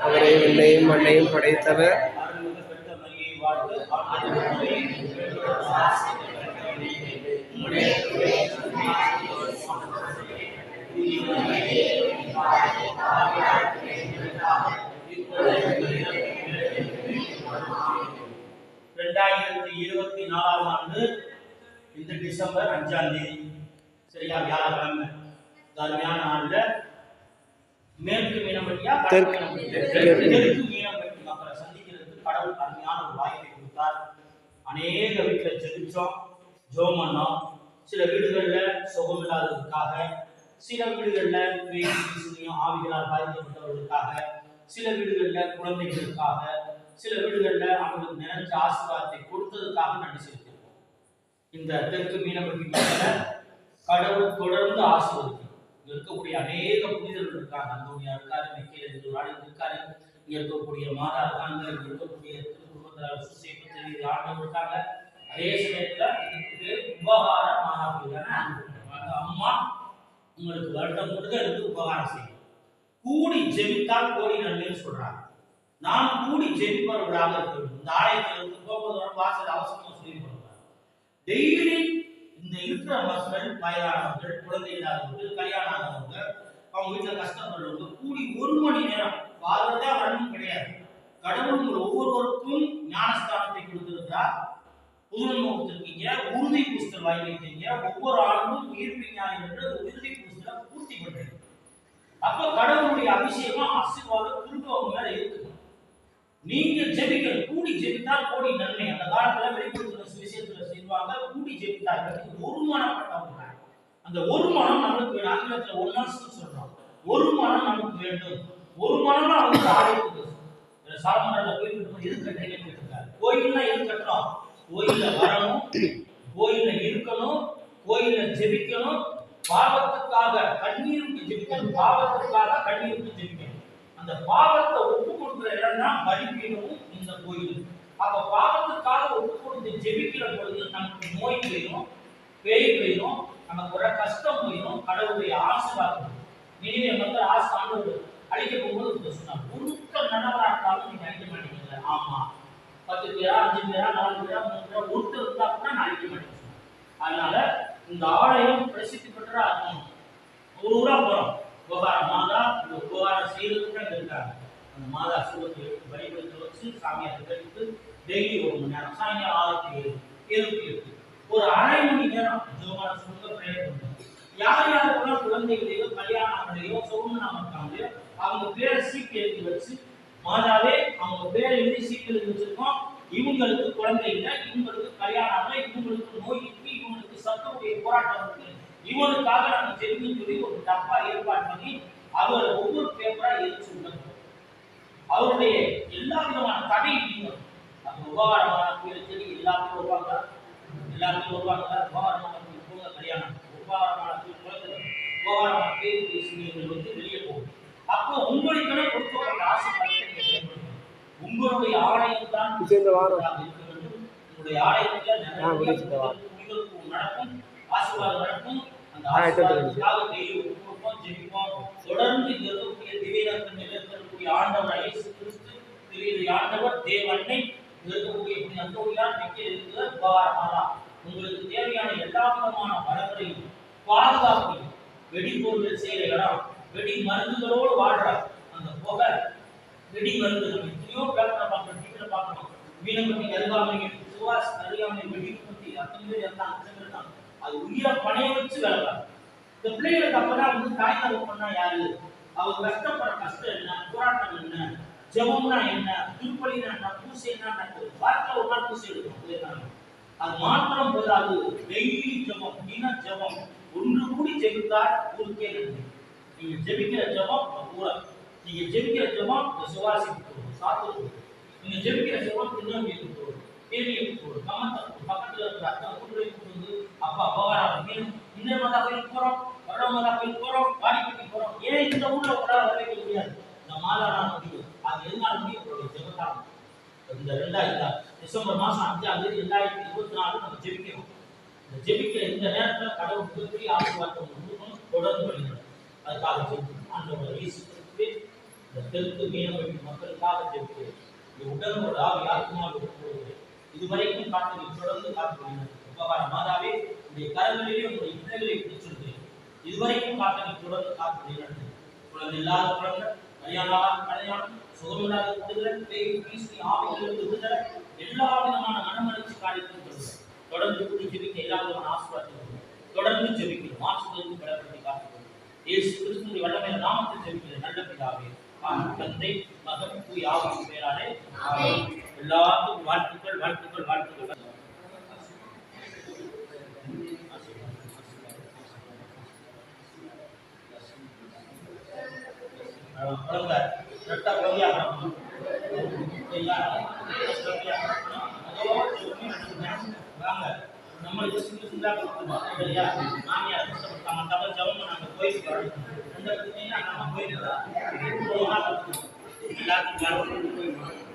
அவரை விண்ணையும் மண்ணையும் படைத்தவர். ஆண்டு இந்த டிசம்பர் 5ஆம் தேதி சரியா வியாழக்கிழமை தர்மியான நாள்ல மேற்கு மீனம்பட்டியா தெற்கு மீனம்பட்டி மக்களை சந்திக்கிறதுக்கு கடவுள் அருமையான ஒரு வாய்ப்பை கொடுத்தார். அநேக வீட்டில் ஜெபிச்சோம், ஜோம் பண்ணோம். சில வீடுகள்ல சுகம் இல்லாததுக்காக, சில வீடுகள்ல ஆவிகளால் பாதிக்கப்பட்டவர்களுக்காக, சில வீடுகள்ல குழந்தைகளுக்காக, சில வீடுகள்ல அவங்களுக்கு நிறைஞ்ச ஆசீர்வாதத்தை கொடுத்ததுக்காக நன்றி செலுத்திருக்கோம். இந்த தெற்கு மீனம்பட்டி மக்களை கடவுள் தொடர்ந்து ஆசீர்வதிக்கும். இங்க இருக்கக்கூடிய அநேக புனிதர்கள் இருக்காங்க. அந்தோனியா இருக்காரு, மிக்கேல் இருக்காரு, இங்க இருக்கக்கூடிய மாதா இருக்காங்க, இங்க இருக்கக்கூடிய திருக்குடும்பத்தில் ஆண்டவர் இருக்காங்க. அதே சமயத்துல இதுக்கு உபகார மாணவர்கள் அம்மா உங்களுக்கு வருடம் முழுக்க இருந்து உபகாரம் செய்யும். கூடி ஜெபித்தால் கோடி நன்மைன்னு சொல்றாங்க. நாம் கூடி ஜெபிப்பவர்களாக இருக்க வேண்டும். இந்த ஆலயத்தில் போகும்போது வாசல் அவசரமா சொல்லி போடுவாங்க. டெய்லி இந்த இருக்கிற மக்கள், வயதானவர்கள், குழந்தை இல்லாதவர்கள், கல்யாணம் ஆனவங்க, அவங்க வீட்டுல கஷ்டப்படுறவங்க கூடி 1 மணி நேரம் வாழ்றதே வரணும் கிடையாது. கடவுள் உங்கள் ஒவ்வொருவருக்கும் ஞானஸ்தானத்தை கொடுத்திருக்கிறார். புதுநன்மை கொடுத்திருக்கீங்க, உறுதி பூஸ்டர் வாங்கிட்டீங்க. ஒவ்வொரு ஆண்டும் உயிர்ப்பு ஞானம் என்று உறுதி பூஸ்டரை பூர்த்தி பண்றீங்க. அப்ப கடவுளுடைய அபிஷேகம் ஆசீர்வாதம் திரும்ப அவங்க மேல இருக்கு. நீங்க ஜெபிக்கணும். கூடி ஜெபித்தால் கோடி நன்மை. அந்த காலத்துல வெளிப்படுத்துற விஷயத்துல செய்வாங்க, கூடி ஜெபித்தால் ஒரு மனப்பட்டவங்க. அந்த ஒரு மனம் நமக்கு ஆங்கிலத்துல ஒன்னர்ஸ் சொல்றோம். ஒரு மனம் நமக்கு வேண்டும். ஒரு மனம் அவங்க ஆலயத்துக்கு சாலமோன்ல போயிட்டு எது கட்டுறீங்கன்னு கேட்டிருக்காரு. கோயில்னா எது கட்டுறோம்? கோயில்ல வரணும், கோயில்ல இருக்கணும், கோயில்ல ஜெபிக்கணும், பாவத்துக்காக கண்ணீர் விட்டு ஜெபிக்கணும், பாவத்துக்காக கண்ணீர் விட்டு ஜெபிக்கணும். அந்த பாவத்தை ஒப்பு கொடுக்கிற இடம் தான் பலிபீடமும் இந்த கோயில். அப்ப பாவத்துக்காக ஒப்பு கொடுத்து ஜெபிக்கிற பொழுது நமக்கு நோய் போயிடும், பேய் போயிடும், நமக்கு ஒரு கஷ்டம் போயிடும், கடவுளுடைய ஆசீர்வாதம். இனிமே வந்து ஆண்டவர் அழிக்க போகும்போது சொன்னாங்க, ஒருத்த நடவராட்டாலும் நீங்க அழிக்க மாட்டீங்க. ஆமா, 10 பேரா, 5 பேரா, 4 பேரா, 3 பேரா, ஒருத்தர் இருந்தா கூட நான் அழிக்க மாட்டேன். அதனால இந்த ஆலயம் பிரசித்தி பெற்றதா இருக்கணும். ஊரா போறோம், உபகாரம் மாதா உபகாரம் செய்யறதுக்கு அங்க இருக்காங்க. அந்த மாதா சூழத்தை பலிபீடத்தை வச்சு சாமியார் கழித்து டெய்லி 1 மணி நேரம், சாயங்காலம் 6 to 7 ஒரு அரை மணி நேரம் ஜோமான சொல்ல பிரேயர் பண்ணுவோம். யார் யாருக்கெல்லாம் குழந்தைகளையோ கல்யாணங்களையோ சௌமனாம இருக்காங்களோ அவங்க பேரை சீட்டு எழுதி வச்சு, மாதாவே அவங்க பேரை எழுதி சீட்டு எழுதி வச்சிருக்கோம். இவங்களுக்கு குழந்தை இல்லை, இவங்களுக்கு கல்யாணம் ஆகல, இவங்களுக்கு நோய் இருக்கு, இவங்களுக்கு சத்தமுடைய போராட்டம் இருக்கு, இவனுக்காக நாங்கள் ஜெபின்னு சொல்லி ஒரு டப்பா ஏற்பாடு பண்ணி அவர் ஒவ்வொரு பேப்பரா எழுதி விடணும். அவருடைய எல்லா விதமான தடை நீங்களும் அந்த உபகாரமான கோயிலை தேடி எல்லாத்தையும் வருவாங்க, உபகாரமான போங்க கல்யாணம், உபகாரமான குழந்தை, உபகாரமான பேர் பேசுகிறீர்கள் வந்து வெளியே போகும். அப்போ உங்களுக்கென கொடுக்கப்பட்ட ஆசீர்வாதத்தை உங்களுடைய ஆலயம் தான் இருக்க வேண்டும். உங்களுடைய ஆலயத்தில் நடக்கும், ஆசீர்வாதம் நடக்கும். அந்த ஆசீர்வாதத்துக்காக ஜெபிப்போம். தொடர்ந்து இங்க இருக்கக்கூடிய திவ்யரத்னம் இருக்கக்கூடிய ஆண்டவர் இயேசு கிறிஸ்து, திவ்ய ஆண்டவர் தேவனை இருக்கக்கூடிய அந்தோனியா மிக்கேல் இருக்கிற உபகாரமாதா உங்களுக்கு தேவையான எல்லா விதமான வளங்களையும் பாதுகாப்பையும், வெடிப்பொருள் செய்கிற இடம், வெடி மருந்துகளோடு வாழ்ற அந்த புகை, வெடி மருந்துகள் எத்தனையோ பேப்பரை பார்க்கணும், டிவியில் பார்க்கணும். மீனம்பட்டி அருகாமை, சுவாஸ் அருகாமை வெடி பற்றி அத்தனை பேர் இருந்தாங்க. அது உயிரை பணைய வச்சு வேலை. இந்த பிள்ளைகளுக்கு அப்பதான் வந்து தாய் தகவல் பண்ணா யாரு, அவங்க கஷ்டப்படுற கஷ்டம் என்ன, போராட்டம் என்ன, ஜெபம்னா என்ன, திருப்பலினா என்ன, பூசைனா என்ன, வாரத்தில் ஒரு நாள் பூசை எடுக்கணும். அது மாத்திரம் போதாது, டெய்லி ஜெபம். அப்படின்னா ஜெபம் ஒன்று கூடி ஜெபித்தால் ஊருக்கே நன்றி. நீங்க ஜெபிக்கிற ஜெபம் ஊரா, நீங்க ஜெபிக்கிற ஜெபம் சுவாசிக்கு சாத்து, நீங்க ஜெபிக்கிற ஜெபம் திருநெல்வேலிக்கு போகும், தேனிக்கு போகும், கமந்தம் பக்கத்துல இருக்கிற அத்தனை கூட்டுக்கு வந்து அப்பா அபகாரம் இந்த மாதா கோயிலுக்கு போறோம், வர மாதா கோயிலுக்கு போறோம், வாடிப்பட்டி போறோம். ஏன் இந்த ஊர்ல கூட வரவே முடியாது? இந்த மாதானா முடியும். அது எதனால முடியும்? உங்களுடைய ஜெபத்தால். இந்த டிசம்பர் மாசம் 5ஆம் தேதி 2024 நம்ம ஜெபிக்கிறோம். இந்த ஜெபிக்கிற இந்த நேரத்துல கடவுள் மிகப்பெரிய ஆசீர்வாதம் கொடுக்கணும். தொடர்ந்து பண்ணுங்க. அதுக்காக ஜெபிக்கணும். ஆண்டவர் இயேசு கிறிஸ்துவே இந்த தெற்கு மீனவர்கள் மக்களுக்காக ஜெபிக்கிறேன். இந்த உடலோட ஆவி ஆத்மாவோடு ஒப்புக்கொள்கிறேன். இதுவரைக்கும் காத்து தொடர்ந்து காத்து உபகாரம் மாதாவே உடைய கரங்களிலே உங்களுடைய பிள்ளைகளை பிடிச்சிருக்கிறேன். இதுவரைக்கும் காத்து தொடர்ந்து காத்து குழந்தை இல்லாத குழந்தை கல்யாணம் சுகமில்லாத விடுதலை பேய் பீசி ஆவிகளிலிருந்து விடுதலை எல்லா விதமான மனமலர்ச்சி காரியத்தையும் தொடர்ந்து கூடி ஜெபிக்க எல்லா விதமான ஆசீர்வாதம் தொடர்ந்து ஜெபிக்கிறோம். ஆசீர்வாதத்தை பலப்படுத்தி காத்துக்கொள்ளும். இயேசு கிறிஸ்துவின் வல்லமை நாமத்தில் ஜெபிக்கிறேன் நல்ல பிதாவே. தந்தை மகன் தூய ஆவியின் பெயராலே ஆமென். எல்லாருக்கும் வாழ்த்துக்கள் வாழ்த்துக்கள் வாழ்த்துக்கள். குழந்தை ரெட்டா குழந்தையாகணும் வாங்க நம்மளுக்கு சிந்தா கொடுக்கணும் சரியா? மாமியார் கஷ்டப்பட்டாங்க தவிர ஜவம் நாங்க போயிட்டு வரோம். நம்ம போயிட்டு எல்லாத்துக்கும்